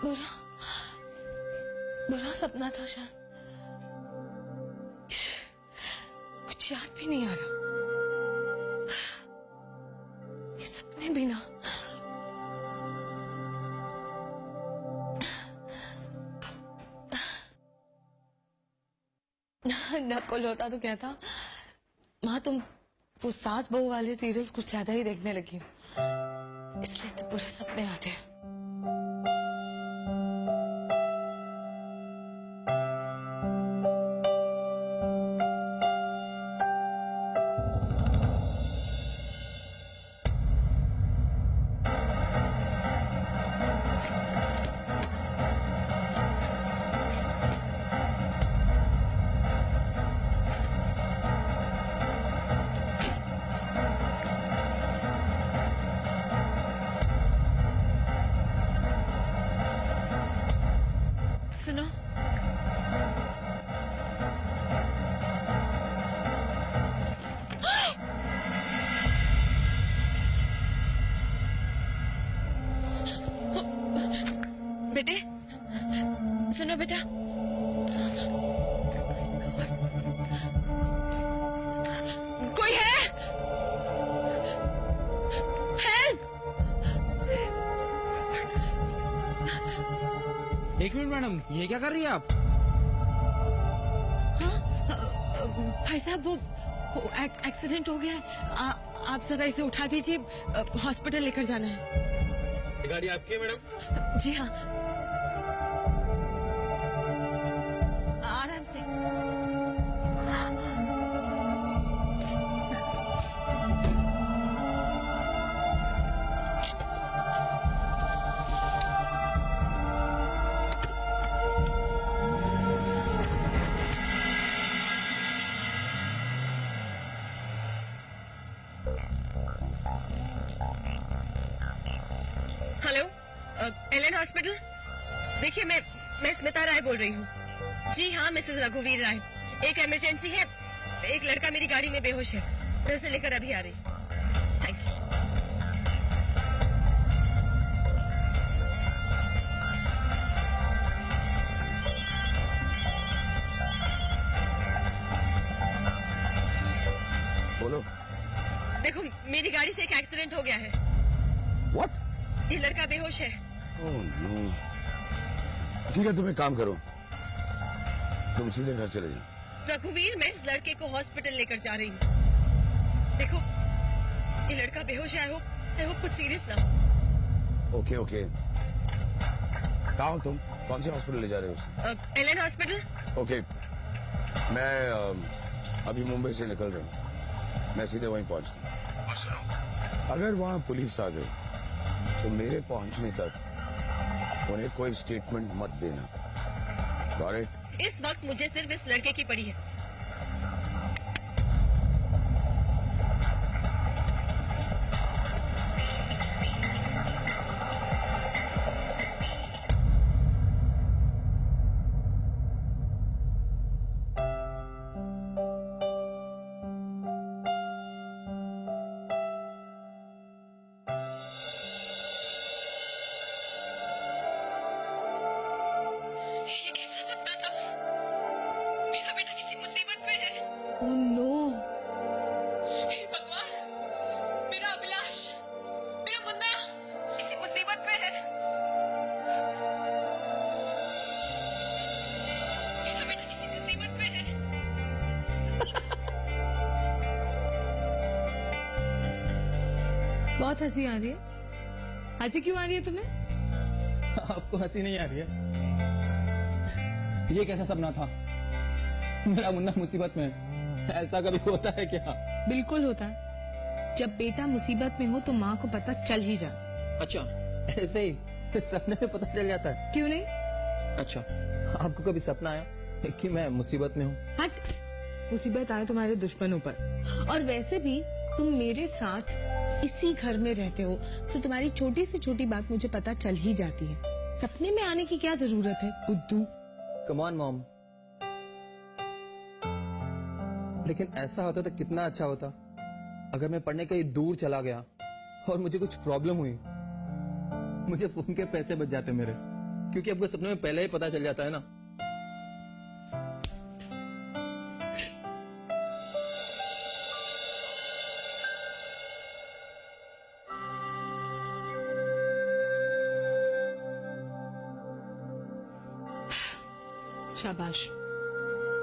बुरा बुरा सपना था शायद, कुछ याद भी नहीं आ रहा। ये सपने भी ना, नकुल होता तो कहता, माँ तुम वो सास बहू वाले सीरियल्स कुछ ज्यादा ही देखने लगी हो, इसलिए तो बुरे सपने आते हैं। सुनो, बेटे सुनो बेटा, कोई है? हेल्प! एक मिनट मैडम, ये क्या कर रही है आप? हाँ भाई साहब, वो एक्सीडेंट हो गया है, आप जरा इसे उठा दीजिए, हॉस्पिटल लेकर जाना है। ये गाड़ी आपकी है मैडम? जी हाँ, आराम से। Hello, Allen hospital. देखिए, मैं स्मिता राय बोल रही हूँ। जी हाँ, मिसेस रघुवीर राय। एक इमरजेंसी है, एक लड़का मेरी गाड़ी में बेहोश है, मैं उसे लेकर अभी आ रही हूँ। Thank you. बोलो। देखो, मेरी गाड़ी से एक एक्सीडेंट हो गया है। What? ये लड़का बेहोश है। Oh no. ठीक है, तुम एक काम करो, तुम सीधे घर चले जाओ। रघुवीर, मैं इस लड़के को हॉस्पिटल लेकर जा रही हूँ। देखो, ये लड़का बेहोश है, आई होप कुछ सीरियस ना हो। ओके ओके, कहाँ हो तुम? कौन से हॉस्पिटल ले जा रहे हो उसे? Elon hospital. ओके, मैं अभी मुंबई से निकल रहा हूँ, मैं सीधे वहीं पहुँचता हूँ। और सुनो, अगर वहाँ पुलिस आ गई तो मेरे पहुँचने तक उन्हें कोई स्टेटमेंट मत देना। Got it? इस वक्त मुझे सिर्फ इस लड़के की पड़ी है। ये कैसा सपना था? मेरा बेटा किसी मुसीबत में है। Oh no! हे भगवान! मेरा अभिलाष, मेरा मुन्ना किसी मुसीबत में है। मेरा बेटा किसी मुसीबत में है। बहुत हंसी आ रही है। हंसी क्यों आ रही है तुम्हें? आपको हंसी नहीं आ रही है? ये कैसा सपना था? मेरा मुन्ना मुसीबत में है। ऐसा कभी होता है क्या? बिल्कुल होता है। जब बेटा मुसीबत में हो तो माँ को पता चल ही जाता। अच्छा, ऐसे ही सपने में पता चल जाता है? क्यों नहीं? अच्छा, आपको कभी सपना आया कि मैं मुसीबत में हूँ? हट, मुसीबत आए तुम्हारे दुश्मनों पर। और वैसे भी तुम मेरे साथ इसी घर में रहते हो, तो तुम्हारी छोटी से छोटी बात मुझे पता चल ही जाती है। सपने में आने की क्या जरूरत है, बुद्धू? Come on mom. लेकिन ऐसा होता तो कितना अच्छा होता अगर मैं पढ़ने कहीं दूर चला गया और मुझे कुछ प्रॉब्लम हुई, मुझे फोन के पैसे बच जाते मेरे। क्योंकि आपको सपने में पहले ही पता चल जाता है ना। शाबाश,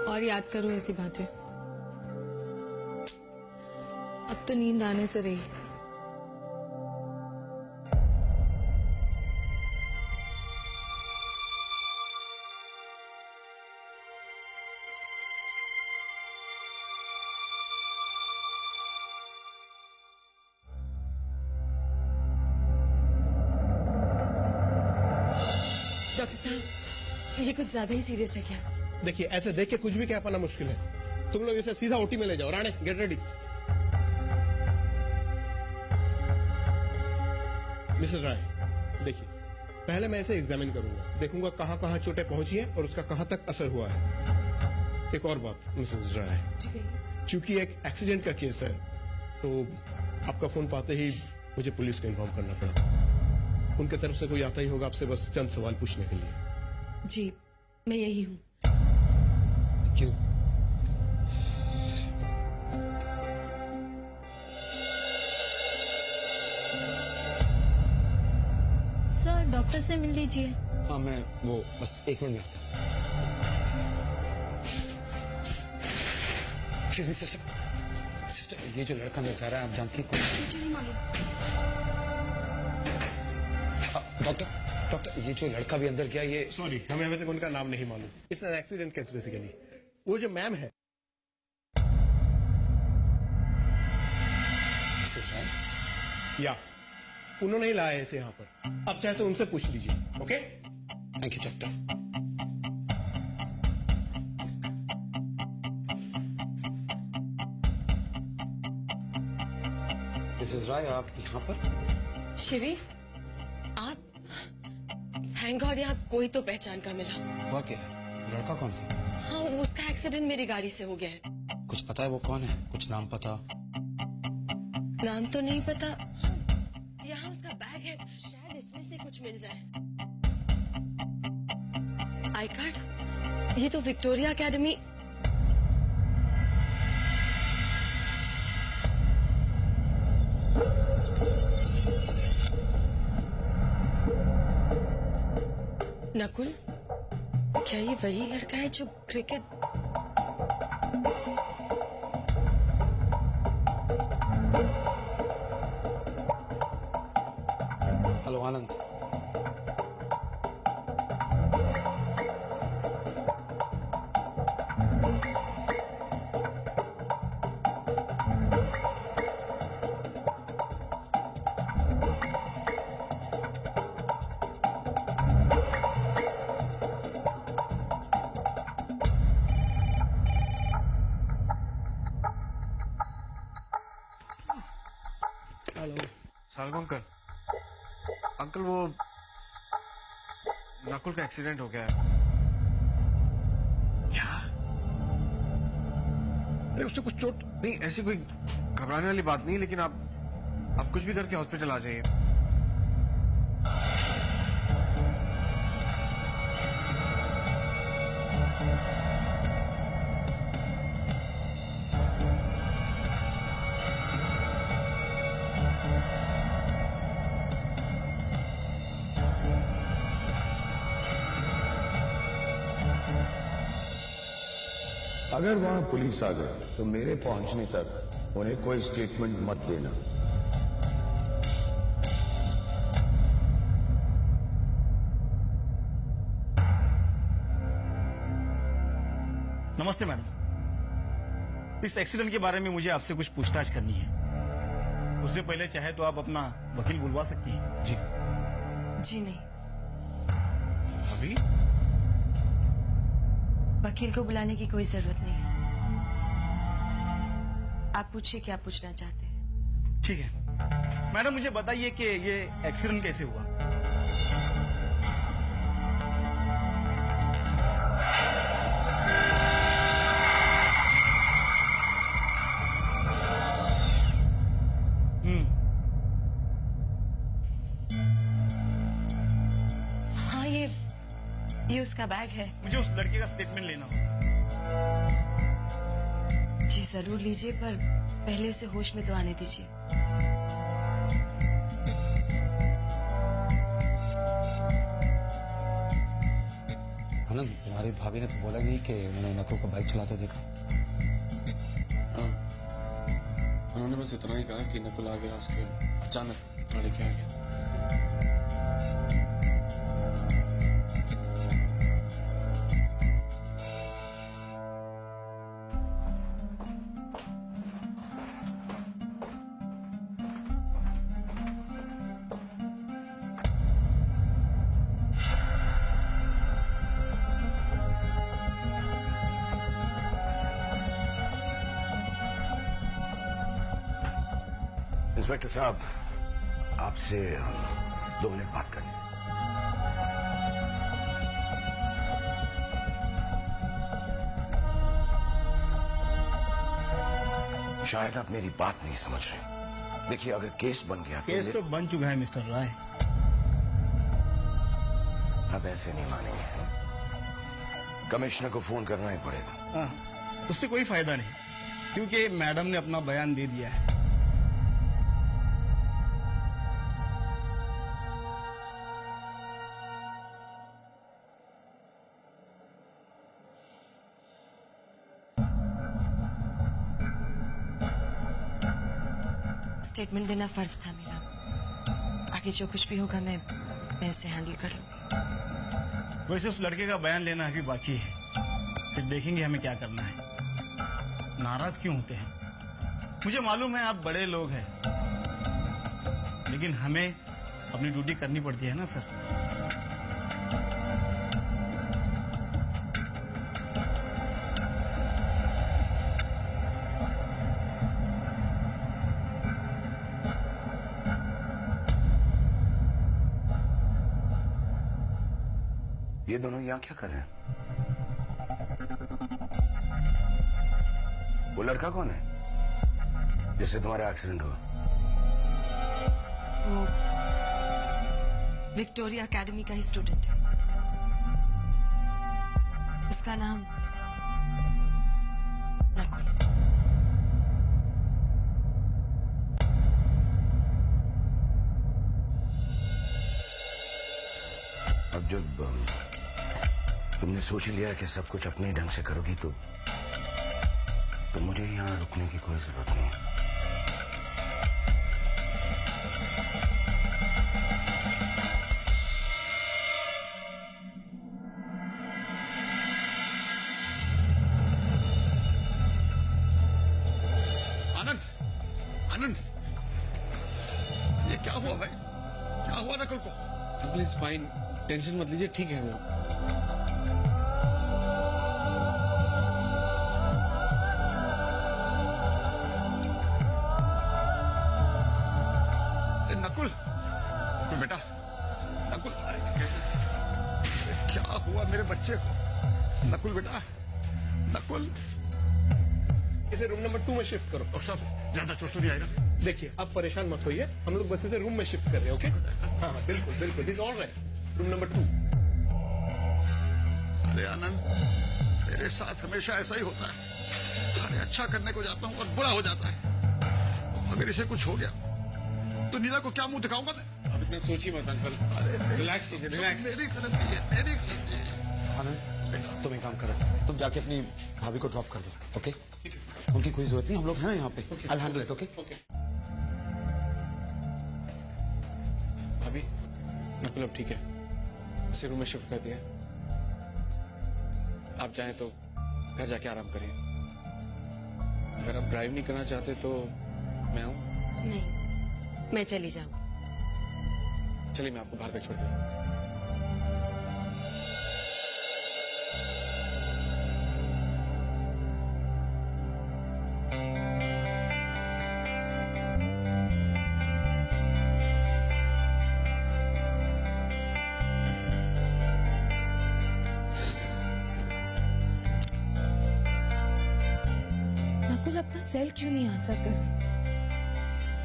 और याद करो ऐसी बातें। अब तो नींद आने से रही। डॉक्टर साहब, ये कुछ ज्यादा ही सीरियस है क्या? देखिए, ऐसे देख के कुछ भी कह पाना मुश्किल है। तुम लोग इसे सीधा ओटी में ले जाओ। Rane, get ready. मिस्टर राय, देखिए, पहले मैं इसे एग्जामिन करूंगा, देखूंगा कहां कहां चोटें पहुंची हैं और उसका कहां तक असर हुआ है। एक और बात मिसेस राय, चूंकि एक एक्सीडेंट का केस है, तो आपका फोन पाते ही मुझे पुलिस को इन्फॉर्म करना पड़ा। उनके तरफ से कोई आता ही होगा आपसे बस चंद सवाल पूछने के लिए। जी, मैं यही हूँ। क्यों? सर, डॉक्टर से मिल लीजिए। हाँ, मैं वो बस 1 मिनट में आता हूँ। सिस्टर, ये जो लड़का अंदर जा रहा है, आप जानती हैं कौन? मुझे नहीं मालूम। डॉक्टर, ये जो लड़का भी अंदर गया, ये सॉरी, हमें अभी तक उनका नाम नहीं मालूम। It's an accident case basically. वो जो मैम है, या उन्होंने ही लाया है इसे यहाँ पर। अब चाहे तो उनसे पूछ लीजिए। Okay, thank you doctor. Mrs Rai, आप यहाँ पर? शिवी, आप? थैंक गॉड, यहाँ कोई तो पहचान का मिला। हुआ क्या है? लड़का कौन था? हाँ, उसका एक्सीडेंट मेरी गाड़ी से हो गया है। कुछ पता है वो कौन है? कुछ नाम पता? नाम तो नहीं पता। हाँ, यहाँ उसका बैग है, शायद इसमें से कुछ मिल जाए। I card? ये तो विक्टोरिया एकेडमी। नकुल, क्या ये वही लड़का है जो क्रिकेट? हेलो आनंद। सालू अंकल, अंकल वो नकुल का एक्सीडेंट हो गया है। क्या? अरे उससे कुछ चोट? नहीं, ऐसी कोई घबराने वाली बात नहीं, लेकिन आप कुछ भी करके हॉस्पिटल आ जाइए। अगर वहां पुलिस आ गई तो मेरे पहुंचने तक उन्हें कोई स्टेटमेंट मत देना। नमस्ते मैडम, इस एक्सीडेंट के बारे में मुझे आपसे कुछ पूछताछ करनी है। उससे पहले चाहे तो आप अपना वकील बुलवा सकती हैं। जी। जी नहीं, अभी? वकील को बुलाने की कोई जरूरत नहीं है। आप पूछिए क्या पूछना चाहते हैं। ठीक है मैडम, मुझे बताइए कि ये एक्सीडेंट कैसे हुआ? हाँ, ये उसका बैग है। मुझे उस लड़के का स्टेटमेंट लेना होगा। जी जरूर लीजिए, पर पहले उसे होश में तो आने दीजिए। आनंद, तुम्हारी भाभी ने तो बोला नहीं कि उन्होंने नकुल को बाइक चलाते देखा। हाँ, उन्होंने बस इतना ही कहा कि नकुल आ गया, उसके अचानक गाड़ी के आ गया। इंस्पेक्टर साहब, आपसे 2 मिनट बात करनी है। शायद आप मेरी बात नहीं समझ रहे। देखिए, अगर केस बन गया केस तो बन चुका है मिस्टर राय। अब ऐसे नहीं मानेंगे। कमिश्नर को फोन करना ही पड़ेगा। हाँ, उससे कोई फायदा नहीं, क्योंकि मैडम ने अपना बयान दे दिया है। स्टेटमेंट देना फर्ज था मेरा। आगे जो कुछ भी होगा मैं उसे हैंडल कर लूंगी। वैसे उस लड़के का बयान लेना अभी बाकी है, फिर देखेंगे हमें क्या करना है। नाराज क्यों होते हैं? मुझे मालूम है आप बड़े लोग हैं, लेकिन हमें अपनी ड्यूटी करनी पड़ती है ना सर। ये दोनों यहाँ क्या कर रहे हैं? वो लड़का कौन है जिससे तुम्हारा एक्सीडेंट हुआ? वो विक्टोरिया एकेडमी का ही स्टूडेंट है। उसका नाम नकुल। अब जब तुमने सोच लिया कि सब कुछ अपने ढंग से करोगी तो मुझे यहाँ रुकने की कोई जरूरत नहीं है। आनंद, आनंद, ये क्या हुआ भाई? क्या हुआ नकुल को? अंकल इज फाइन, टेंशन मत लीजिए, ठीक है वो। नकुल, बेटा, नकुल, कैसे? क्या हुआ मेरे बच्चे को? नकुल बेटा, नकुल। इसे रूम नंबर 2 में शिफ्ट करो। और सब ज्यादा चोट तो नहीं आएगा? देखिए, आप परेशान मत होइए, हम लोग बस इसे रूम में शिफ्ट कर रहे हैं। ओके? हाँ, बिल्कुल बिल्कुल, is all right. Room number 2। अरे आनंद, मेरे साथ हमेशा ऐसा ही होता है। अरे अच्छा करने को जाता हूँ और बुरा हो जाता है। अगर इसे कुछ हो गया तो नीला को क्या मुंह दिखाऊंगा मैं? अब इतना सोचिए मत अंकल, रिलैक्स कीजिए, रिलैक्स। मेरी गलती है, मेरी गलती है। आनंद, तुम एक काम करो, तुम जाके अपनी भाभी को ड्रॉप कर दो। ओके? उनकी कोई जरूरत नहीं, हम लोग हैं यहाँ पे। I handle it. ओके? भाभी, नकुल अब ठीक है, उसे रूम में शिफ्ट कर दिया। आप चाहें तो घर जाके आराम करिए। अगर आप ड्राइव नहीं करना चाहते तो मैं आऊं? नहीं, मैं चली जाऊं। चलिए, मैं आपको बाहर तक छोड़ दूं। नकुल अपना सेल क्यों नहीं आंसर कर रही?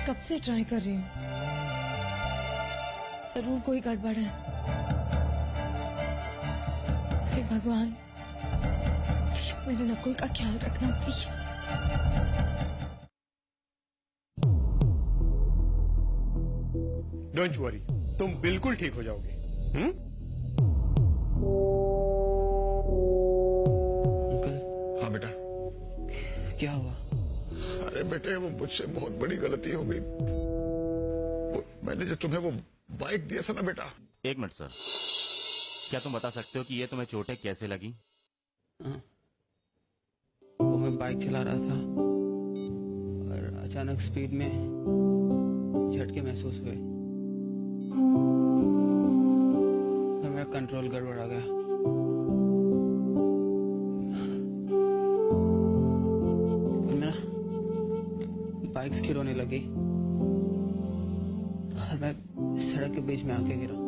कब से ट्राई कर रही हूँ। जरूर कोई गड़बड़ है। भगवान प्लीज मेरे नकुल का ख्याल रखना प्लीज। डोंट वरी, तुम बिल्कुल ठीक हो जाओगे। हाँ बेटा। क्या हुआ? अरे बेटे, वो मुझसे बहुत बड़ी गलती हो गई। मैंने जो तुम्हें वो बाइक दिया था ना बेटा। एक मिनट सर, क्या तुम बता सकते हो कि ये तुम्हें चोटें कैसे लगी? वो मैं बाइक चला रहा था और अचानक स्पीड में झटके महसूस हुए और मेरा कंट्रोल गड़बड़ा गया। मेरा बाइक स्किड होने लगी और मैं सड़क के बीच में आके गिरा।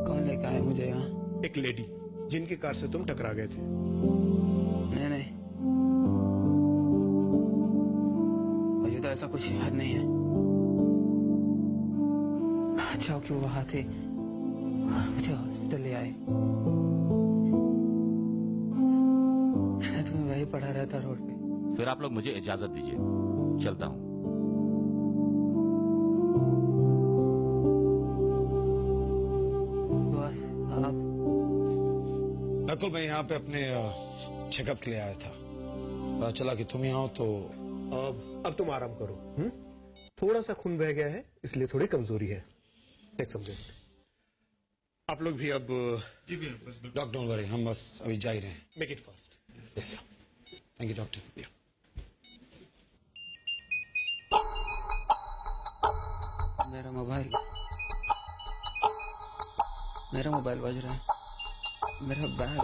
कौन लेकर आया मुझे यहाँ? एक लेडी जिनकी कार से तुम टकरा गए थे। नहीं, मुझे तो ऐसा कुछ याद नहीं है। अच्छा हो कि वो वहां थे और मुझे हॉस्पिटल ले आए। मैं तो वही पड़ा रहता रोड पे। फिर आप लोग मुझे इजाजत दीजिए, चलता हूँ। बस आप? नकुल, मैं यहाँ पे अपने चेकअप के लिए आया था। पता चला कि तुम यहाँ हो तो अब तुम आराम करो। थोड़ा सा खून बह गया है, इसलिए थोड़ी कमजोरी है। Take some rest. आप लोग भी अब डॉक्टर डोंट वरी, हम बस अभी जा ही रहे हैं। Make it fast. Yes, thank you doctor. मेरा मोबाइल बज रहा है। मेरा बैग।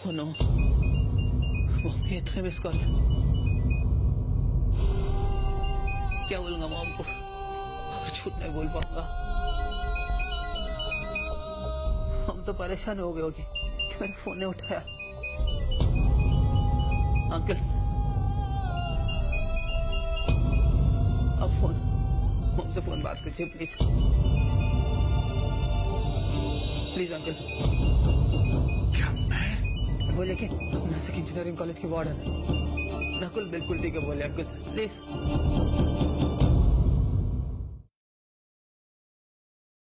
Oh no, मॉम के इतने मिस कॉल। क्या बोलूंगा मॉम को? झूठ नहीं बोल पाऊंगा। हम तो परेशान हो गए होंगे कि मैंने फोन नहीं उठाया। अंकल, अब फोन मॉम से फोन बात कीजिए प्लीज। Please uncle. क्या मैं? बोले कि नासिक इंजीनियरिंग कॉलेज के वार्डन है। नकुल बिल्कुल ठीक है बोले अंकल, प्लीज।